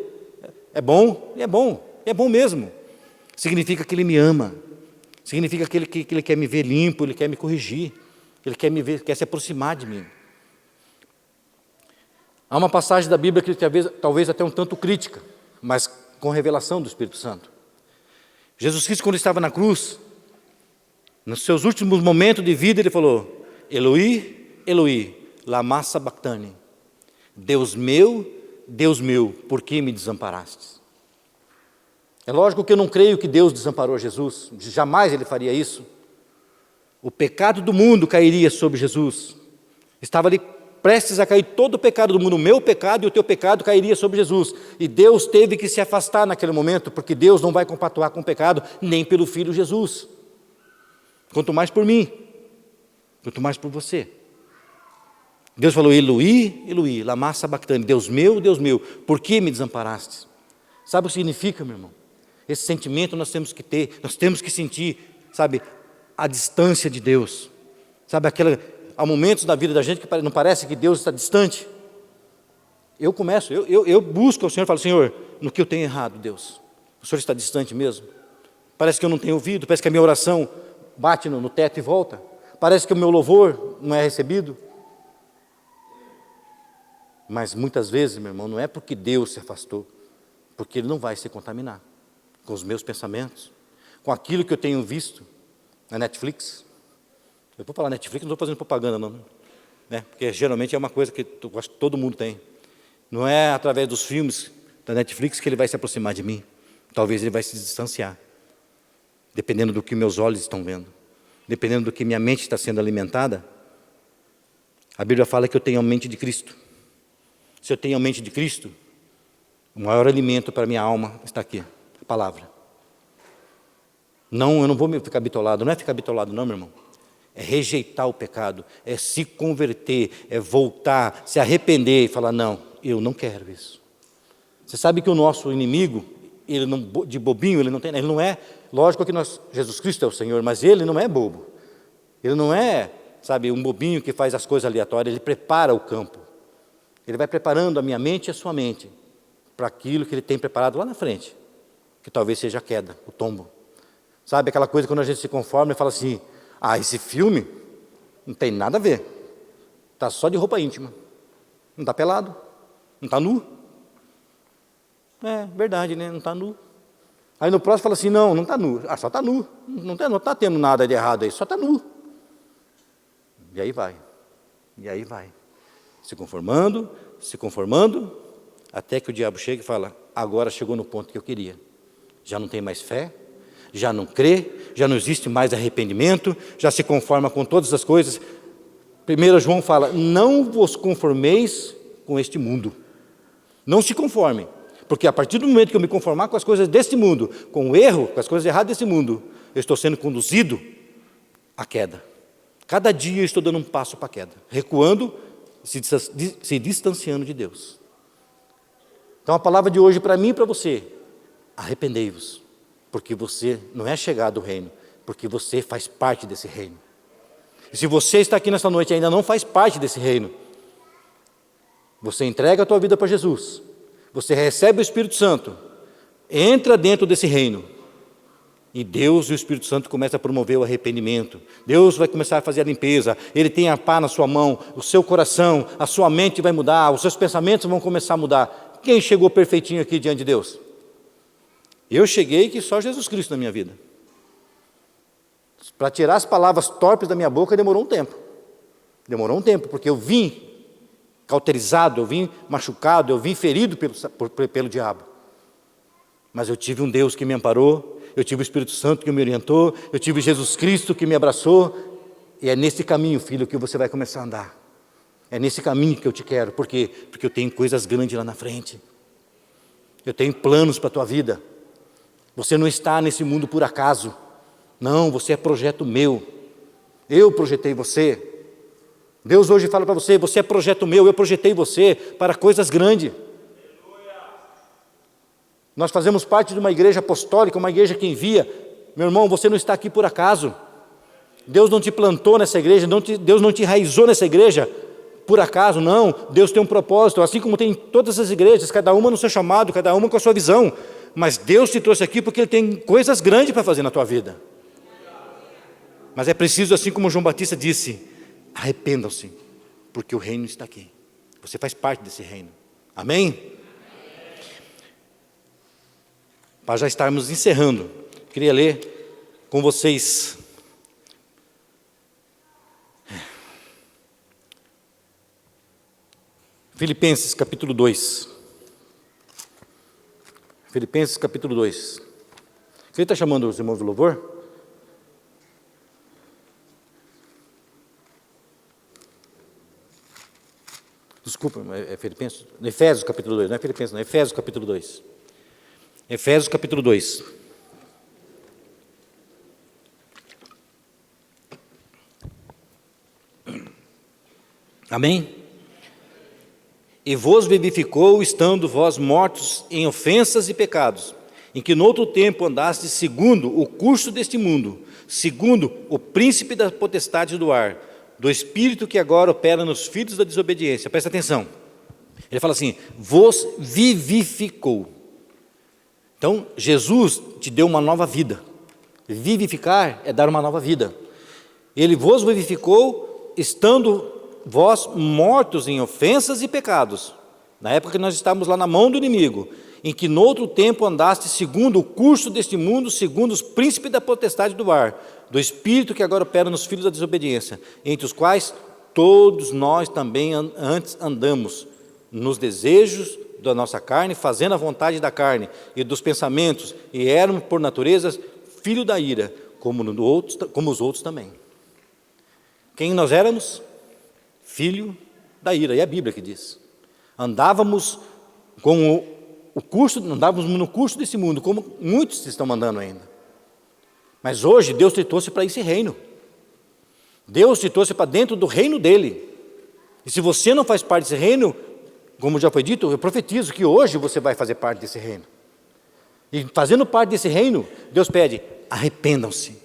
Speaker 1: é bom mesmo. Significa que Ele me ama. Significa que ele quer me ver limpo, Ele quer me corrigir, Ele quer se aproximar de mim. Há uma passagem da Bíblia que talvez até um tanto crítica, mas com revelação do Espírito Santo. Jesus Cristo, quando estava na cruz, nos seus últimos momentos de vida, Ele falou, Eloi, Eloi, lama sabachthani. Deus meu, por que me desamparastes? É lógico que eu não creio que Deus desamparou Jesus, jamais Ele faria isso. O pecado do mundo cairia sobre Jesus. Estava ali prestes a cair todo o pecado do mundo, o meu pecado e o teu pecado cairia sobre Jesus. E Deus teve que se afastar naquele momento, porque Deus não vai compactuar com o pecado, nem pelo Filho Jesus. Quanto mais por mim, quanto mais por você. Deus falou, Eloi, Eloi, lama sabachthani, Deus meu, por que me desamparaste? Sabe o que significa, meu irmão? Esse sentimento nós temos que ter, nós temos que sentir, sabe, a distância de Deus. Sabe, há momentos da vida da gente que não parece que Deus está distante. Eu busco ao Senhor e falo, Senhor, no que eu tenho errado, Deus? O Senhor está distante mesmo? Parece que eu não tenho ouvido, parece que a minha oração bate no teto e volta. Parece que o meu louvor não é recebido. Mas muitas vezes, meu irmão, não é porque Deus se afastou, porque Ele não vai se contaminar com os meus pensamentos, com aquilo que eu tenho visto na Netflix. Eu vou falar Netflix, não estou fazendo propaganda não, né? Porque geralmente é uma coisa que eu acho que todo mundo tem. Não é através dos filmes da Netflix que Ele vai se aproximar de mim. Talvez Ele vai se distanciar, dependendo do que meus olhos estão vendo, dependendo do que minha mente está sendo alimentada. A Bíblia fala que eu tenho a mente de Cristo. Se eu tenho a mente de Cristo, o maior alimento para a minha alma está aqui, a palavra. Não, eu não vou ficar bitolado, não é ficar bitolado não, meu irmão. é rejeitar o pecado, é se converter, é voltar, se arrepender e falar, não, eu não quero isso. Você sabe que o nosso inimigo, ele não, de bobinho, ele não é, lógico que Jesus Cristo é o Senhor, mas ele não é bobo. Ele não é, sabe, um bobinho que faz as coisas aleatórias, ele prepara o campo. Ele vai preparando a minha mente e a sua mente para aquilo que ele tem preparado lá na frente, que talvez seja a queda, o tombo. Sabe aquela coisa quando a gente se conforma e fala assim, esse filme não tem nada a ver, está só de roupa íntima, não está pelado, não está nu. É verdade, né? Não está nu. Aí no próximo fala assim, não está nu, só está nu, não está tendo nada de errado aí, só está nu. E aí vai, se conformando, até que o diabo chega e fala, agora chegou no ponto que eu queria, já não tem mais fé, já não crê, já não existe mais arrependimento, já se conforma com todas as coisas. 1 João fala, não vos conformeis com este mundo, não se conforme, porque a partir do momento que eu me conformar com as coisas deste mundo, com o erro, com as coisas erradas desse mundo, eu estou sendo conduzido à queda. Cada dia eu estou dando um passo para a queda, recuando, se distanciando de Deus. Então a palavra de hoje para mim e para você, arrependei-vos, porque você não é chegado ao reino, porque você faz parte desse reino. E se você está aqui nesta noite e ainda não faz parte desse reino, você entrega a tua vida para Jesus, você recebe o Espírito Santo, entra dentro desse reino, e Deus e o Espírito Santo começam a promover o arrependimento. Deus vai começar a fazer a limpeza, Ele tem a pá na sua mão, o seu coração, a sua mente vai mudar, os seus pensamentos vão começar a mudar. Quem chegou perfeitinho aqui diante de Deus? Eu cheguei que só Jesus Cristo na minha vida. Para tirar as palavras torpes da minha boca demorou um tempo, porque eu vim cauterizado, eu vim machucado, eu vim ferido pelo diabo. Mas eu tive um Deus que me amparou, eu tive o Espírito Santo que me orientou, eu tive Jesus Cristo que me abraçou, e é nesse caminho, filho, que você vai começar a andar. É nesse caminho que eu te quero, por quê? Porque eu tenho coisas grandes lá na frente. Eu tenho planos para a tua vida. Você não está nesse mundo por acaso. Não, você é projeto meu. Eu projetei você. Deus hoje fala para você, você é projeto meu, eu projetei você para coisas grandes. Nós fazemos parte de uma igreja apostólica, uma igreja que envia. Meu irmão, você não está aqui por acaso. Deus não te plantou nessa igreja, Deus não te enraizou nessa igreja por acaso, não. Deus tem um propósito, assim como tem em todas as igrejas, cada uma no seu chamado, cada uma com a sua visão. Mas Deus te trouxe aqui porque Ele tem coisas grandes para fazer na tua vida. Mas é preciso, assim como João Batista disse, arrependam-se, porque o reino está aqui. Você faz parte desse reino. Amém? Para já estarmos encerrando, queria ler com vocês Filipenses capítulo 2. Filipenses capítulo 2. Você está chamando os irmãos do louvor? Desculpa, é Filipenses? Efésios capítulo 2, não é Filipenses, não, é Efésios capítulo 2. Efésios capítulo 2. Amém? E vos vivificou, estando vós mortos em ofensas e pecados, em que noutro tempo andastes segundo o curso deste mundo, segundo o príncipe da potestade do ar, do espírito que agora opera nos filhos da desobediência. Presta atenção. Ele fala assim, vos vivificou. Então, Jesus te deu uma nova vida. Vivificar é dar uma nova vida. Ele vos vivificou, estando vós mortos em ofensas e pecados, na época que nós estávamos lá na mão do inimigo, em que noutro tempo andaste segundo o curso deste mundo, segundo os príncipes da potestade do ar, do espírito que agora opera nos filhos da desobediência, entre os quais todos nós também antes andamos, nos desejos da nossa carne, fazendo a vontade da carne e dos pensamentos, e éramos por natureza filho da ira, como os outros também. Quem nós éramos? Filho da ira, e é a Bíblia que diz. Andávamos com andávamos no curso desse mundo, como muitos estão andando ainda. Mas hoje Deus te trouxe para esse reino. Deus te trouxe para dentro do reino dele. E se você não faz parte desse reino, como já foi dito, eu profetizo que hoje você vai fazer parte desse reino. E fazendo parte desse reino, Deus pede, arrependam-se.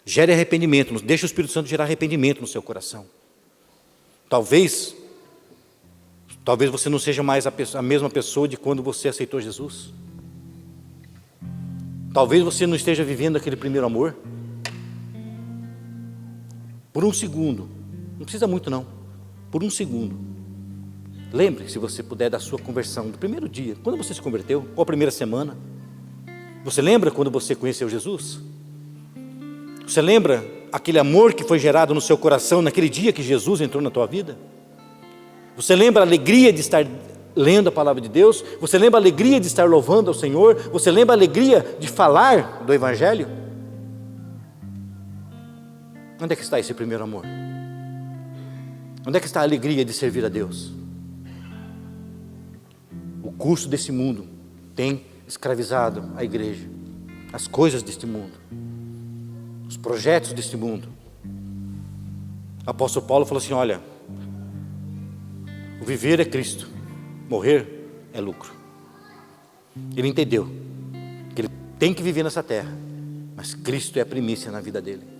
Speaker 1: Gere arrependimento, deixe o Espírito Santo gerar arrependimento no seu coração. Talvez você não seja mais a mesma pessoa de quando você aceitou Jesus. Talvez você não esteja vivendo aquele primeiro amor. Por um segundo, não precisa muito não, por um segundo, lembre, se você puder, da sua conversão, do primeiro dia, quando você se converteu, ou a primeira semana. Você lembra quando você conheceu Jesus? Você lembra aquele amor que foi gerado no seu coração naquele dia que Jesus entrou na tua vida? Você lembra a alegria de estar lendo a palavra de Deus? Você lembra a alegria de estar louvando ao Senhor? Você lembra a alegria de falar do Evangelho? Onde é que está esse primeiro amor? Onde é que está a alegria de servir a Deus? O curso desse mundo tem escravizado a igreja, as coisas deste mundo, os projetos deste mundo. O apóstolo Paulo falou assim, olha, o viver é Cristo, morrer é lucro. Ele entendeu que ele tem que viver nessa terra, mas Cristo é a primícia na vida dele.